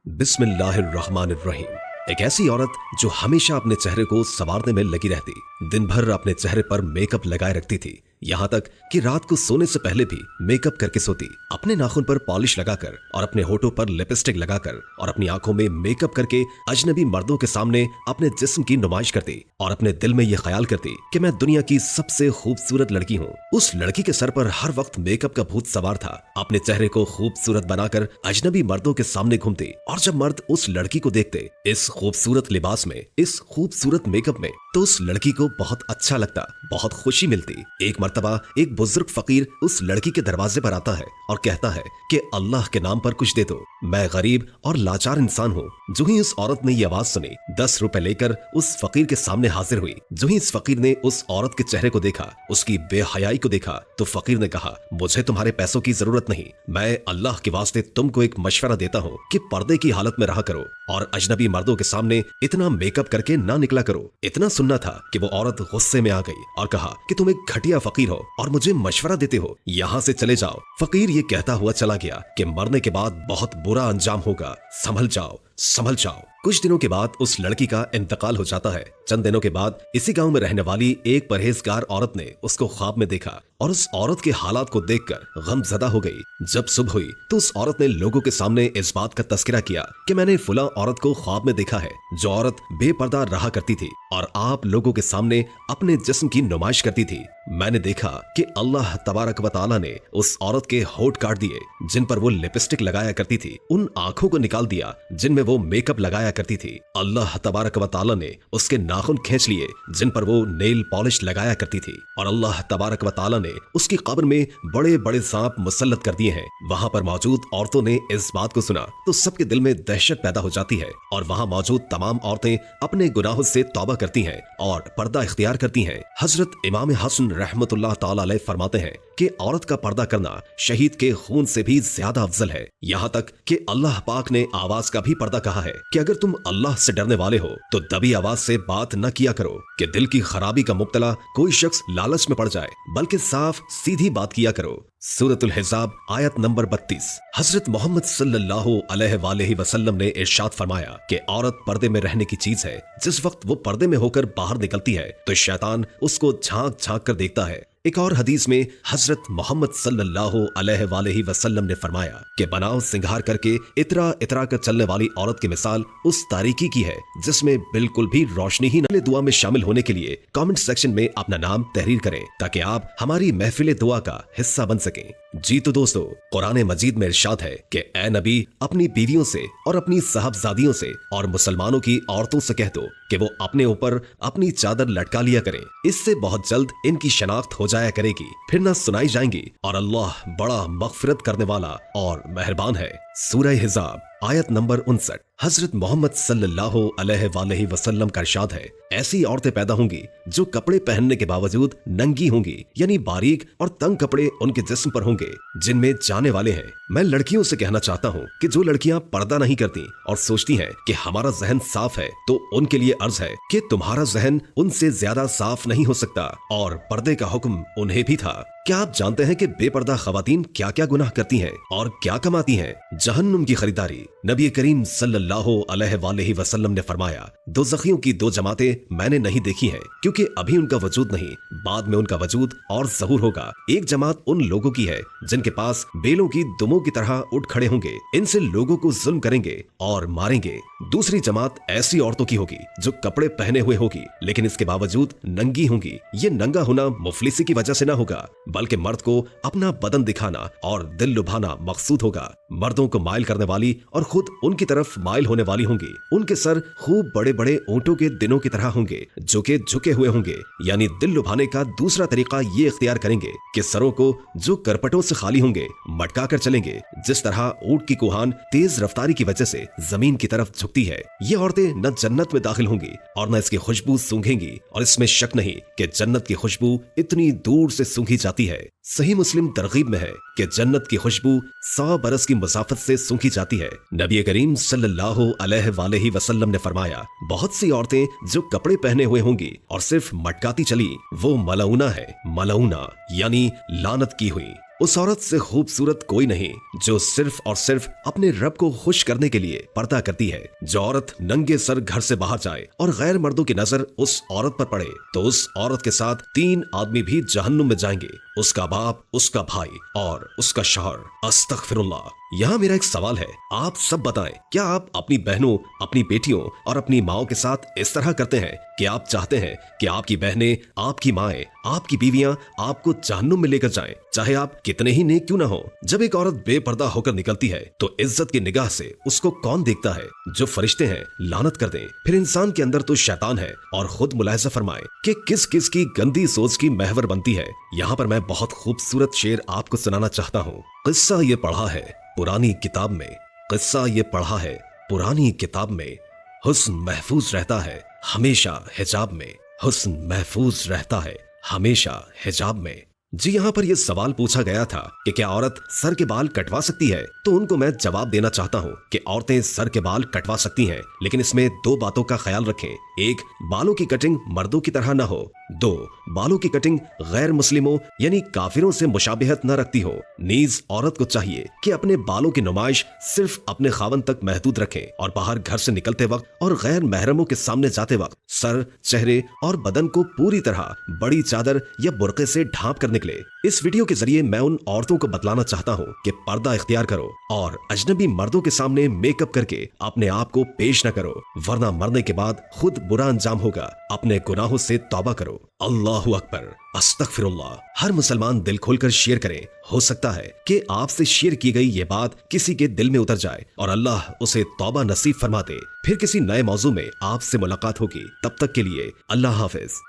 बिस्मिल्लाहिर्रहमानिर्रहीम। एक ऐसी औरत जो हमेशा अपने चेहरे को संवारने में लगी रहती, दिन भर अपने चेहरे पर मेकअप लगाए रखती थी, यहाँ तक कि रात को सोने से पहले भी मेकअप करके सोती। अपने नाखून पर पॉलिश लगाकर और अपने होठों पर लिपस्टिक लगाकर और अपनी आंखों में मेकअप करके अजनबी मर्दों के सामने अपने जिस्म की नुमाइश करती और अपने दिल में यह ख्याल करती कि मैं दुनिया की सबसे खूबसूरत लड़की हूँ। उस लड़की के सर पर हर वक्त मेकअप का भूत सवार था। अपने चेहरे को खूबसूरत बनाकर अजनबी मर्दों के सामने घूमती और जब मर्द उस लड़की को देखते इस खूबसूरत लिबास में, इस खूबसूरत मेकअप में, तो उस लड़की को बहुत अच्छा लगता, बहुत खुशी मिलती। एक मर्तबा एक बुजुर्ग फकीर उस लड़की के दरवाजे पर आता है और कहता है कि अल्लाह के नाम पर कुछ दे दो, मैं गरीब और लाचार इंसान हूँ। जो ही उस औरत ने ये आवाज सुनी, 10 रुपए लेकर उस फकीर के सामने हाजिर हुई। जो ही इस फकीर ने उस औरत के चेहरे को देखा, उसकी बेहयाई को देखा, तो फकीर ने कहा, मुझे तुम्हारे पैसों की जरूरत नहीं, मैं अल्लाह के वास्ते तुमको एक मशवरा देता हूँ कि पर्दे की हालत में रहा करो और अजनबी मर्दों के सामने इतना मेकअप करके ना निकला करो। इतना सुनना था कि वो औरत गुस्से में आ गई और कहा कि तुम एक घटिया फकीर हो और मुझे मशवरा देते हो, यहाँ से चले जाओ। फकीर ये कहता हुआ चला गया कि मरने के बाद बहुत बुरा अंजाम होगा, संभल जाओ, संभल जाओ। कुछ दिनों के बाद उस लड़की का इंतकाल हो जाता है। चंद दिनों के बाद इसी गांव में रहने वाली एक परहेजगार औरत ने उसको ख्वाब में देखा और उस औरत के हालात को देखकर गमज़दा हो गई। जब सुबह हुई तो उस औरत ने लोगों के सामने इस बात का तस्करा किया कि मैंने फुला औरत को ख्वाब में देखा है, जो औरत बेपर्दा रहा करती थी और आप लोगों के सामने अपने जिस्म की नुमाइश करती थी। मैंने देखा कि अल्लाह तबारक व तआला ने उस औरत के होठ काट दिए जिन पर वो लिपस्टिक लगाया करती थी, उन आंखों को निकाल दिया जिनमें वो मेकअप लगाया करती थी। अल्लाह तबारक व तआला ने उसके नाखून खींच लिए जिन पर वो नेल पॉलिश लगाया करती थी और अल्लाह तबारक व तआला ने उसकी कब्र में बड़े बड़े सांप मुसल्लत कर दिए हैं। वहाँ पर मौजूद औरतों ने इस बात को सुना तो सबके दिल में दहशत पैदा हो जाती है और वहाँ मौजूद तमाम औरतें अपने गुनाहों से तौबा करती हैं और पर्दा इख्तियार करती हैं। हजरत इमाम हसन रहमतुल्लाह ताला अलैह फरमाते हैं कि औरत का पर्दा करना शहीद के खून से भी ज्यादा अफजल है। यहाँ तक कि अल्लाह पाक ने आवाज का भी पर्दा कहा है कि अगर तुम अल्लाह से डरने वाले हो तो दबी आवाज से बात न किया करो कि दिल की खराबी का मुब्तला कोई शख्स लालच में पड़ जाए, बल्कि साफ सीधी बात किया करो। सूरतुल हिजाब आयत नंबर 32। हजरत मोहम्मद सल्लल्लाहु अलैहि वसल्लम ने इरशाद फरमाया कि औरत पर्दे में रहने की चीज है। जिस वक्त वो पर्दे में होकर बाहर निकलती है तो शैतान उसको झांक झांक कर देखता है। एक और हदीस में हजरत मोहम्मद सल्लल्लाहु अलैहि वसल्लम ने फरमाया कि बनाव सिंगार करके इतरा इतरा कर चलने वाली औरत की मिसाल उस तारीकी की है जिसमें बिल्कुल भी रोशनी ही न। दुआ में शामिल होने के लिए कमेंट सेक्शन में अपना नाम तहरीर करें ताकि आप हमारी महफिल दुआ का हिस्सा बन सकें। जी तो दोस्तों, कुरान मजीद में इरशाद है कि ए नबी, अपनी बीवियों से और अपनी साहबजादियों से और मुसलमानों की औरतों से कह दो कि वो अपने ऊपर अपनी चादर लटका लिया करें, इससे बहुत जल्द इनकी शनाख्त हो जाया करेगी, फिर न सुनाई जाएंगी और अल्लाह बड़ा मगफिरत करने वाला और मेहरबान है। सूरह हिजाब आयत नंबर 59। हजरत मोहम्मद सल्लल्लाहु अलैहि वसल्लम का इरशाद है, ऐसी औरतें पैदा होंगी जो कपड़े पहनने के बावजूद नंगी होंगी, यानी बारीक और तंग कपड़े उनके जिस्म पर होंगे जिनमें जाने वाले हैं। मैं लड़कियों से कहना चाहता हूँ कि जो लड़कियाँ पर्दा नहीं करती और सोचती हैं कि हमारा जहन साफ है, तो उनके लिए अर्ज है कि तुम्हारा जहन उनसे ज्यादा साफ नहीं हो सकता और पर्दे का हुक्म उन्हें भी था। क्या आप जानते हैं कि बेपर्दा खवातीन क्या क्या गुनाह करती हैं और क्या कमाती हैं? जहन्नुम की खरीदारी। नबी करीम सल्लल्लाहु अलैहि वसल्लम ने फरमाया, दोज़खियों की 2 जमातें मैंने नहीं देखी हैं क्योंकि अभी उनका वजूद नहीं, बाद में उनका वजूद और ज़हूर होगा। एक जमात उन लोगों की है जिनके पास बेलों की दुमों की तरह उठ खड़े होंगे, इनसे लोगों को जुल्म करेंगे और मारेंगे। दूसरी जमात ऐसी औरतों की होगी जो कपड़े पहने हुए होगी लेकिन इसके बावजूद नंगी होंगी। ये नंगा होना मुफलिसी की वजह से न होगा, बल्कि मर्द को अपना बदन दिखाना और दिल लुभाना मकसूद होगा। मर्दों को माइल करने वाली और खुद उनकी तरफ माइल होने वाली होंगी। उनके सर खूब बड़े बड़े ऊंटों के दिनों की तरह होंगे जो कि झुके हुए होंगे, यानी दिल लुभाने का दूसरा तरीका ये इख्तियार करेंगे कि सरों को जो करपटों से खाली होंगे मटका कर चलेंगे, जिस तरह ऊंट की कुहान तेज रफ्तारी की वजह से जमीन की तरफ झुकती है। ये औरतें न जन्नत में दाखिल होंगी और न इसकी खुशबू सूंघेंगी और इसमें शक नहीं कि जन्नत की खुशबू इतनी दूर से सूंघी जाती है। सही मुस्लिम तरगीब में है कि जन्नत की खुशबू 100 बरस की मुसाफत से सूंघी जाती है। नबी करीम सल्लल्लाहु अलैहि वसल्लम ने फरमाया, बहुत सी औरतें जो कपड़े पहने हुए होंगी और सिर्फ मटकाती चली, वो मलऊना है। मलऊना यानी लानत की हुई। उस औरत से खूबसूरत कोई नहीं जो सिर्फ और सिर्फ अपने रब को खुश करने के लिए पर्दा करती है। जो औरत नंगे सर घर से बाहर जाए और गैर मर्दों की नजर उस औरत पर पड़े तो उस औरत के साथ 3 आदमी भी जहन्नुम में जाएंगे, उसका बाप, उसका भाई और उसका शौहर। अस्तगफिरुल्लाह। यहाँ मेरा एक सवाल है, आप सब बताएं, क्या आप अपनी बहनों, अपनी बेटियों और अपनी माओं के साथ इस तरह करते हैं कि आप चाहते हैं कि आपकी बहनें, आपकी माएं, आपकी बीवियां आपको जहन्नुम में लेकर जाएं, चाहे आप कितने ही नेक क्यों ना हो। जब एक औरत बेपर्दा होकर निकलती है तो इज्जत की निगाह से उसको कौन देखता है? जो फरिश्ते हैं लानत कर दें। फिर इंसान के अंदर तो शैतान है और खुद मुलाहिजा फरमाए कि किस किस की गंदी सोच की महवर बनती है। यहाँ पर मैं बहुत खूबसूरत शेर आपको सुनाना चाहता हूँ। किस्सा ये पढ़ा है पुरानी किताब में, किस्सा ये पढ़ा है पुरानी किताब में, हुस्न महफूज रहता है हमेशा हिजाब में, हुस्न महफूज रहता है हमेशा हिजाब में। जी यहाँ पर यह सवाल पूछा गया था कि क्या औरत सर के बाल कटवा सकती है, तो उनको मैं जवाब देना चाहता हूँ कि औरतें सर के बाल कटवा सकती हैं, लेकिन इसमें 2 बातों का ख्याल रखें। 1, बालों की कटिंग मर्दों की तरह न हो। 2, बालों की कटिंग गैर मुस्लिमों यानी काफिरों से मुशाबिहत न रखती हो। नीज औरत को चाहिए कि अपने बालों की नुमाइश सिर्फ अपने खावन तक महदूद रखें और बाहर घर से निकलते वक्त और गैर महरमों के सामने जाते वक्त सर, चेहरे और बदन को पूरी तरह बड़ी चादर या बुर्के से ढांप कर निकले। इस वीडियो के जरिए मैं उन औरतों को बतलाना चाहता हूँ कि पर्दा इख्तियार करो और अजनबी मर्दों के सामने मेकअप करके अपने आप को पेश न करो, वरना मरने के बाद खुद बुरा अंजाम होगा। अपने गुनाहों से तौबा करो। अल्लाहु अकबर, अस्तगफिरुल्लाह। हर मुसलमान दिल खोलकर शेयर करे। हो सकता है कि आपसे शेयर की गई ये बात किसी के दिल में उतर जाए और अल्लाह उसे तौबा नसीब फरमा दे। फिर किसी नए मौजू में आपसे मुलाकात होगी। तब तक के लिए अल्लाह हाफिज।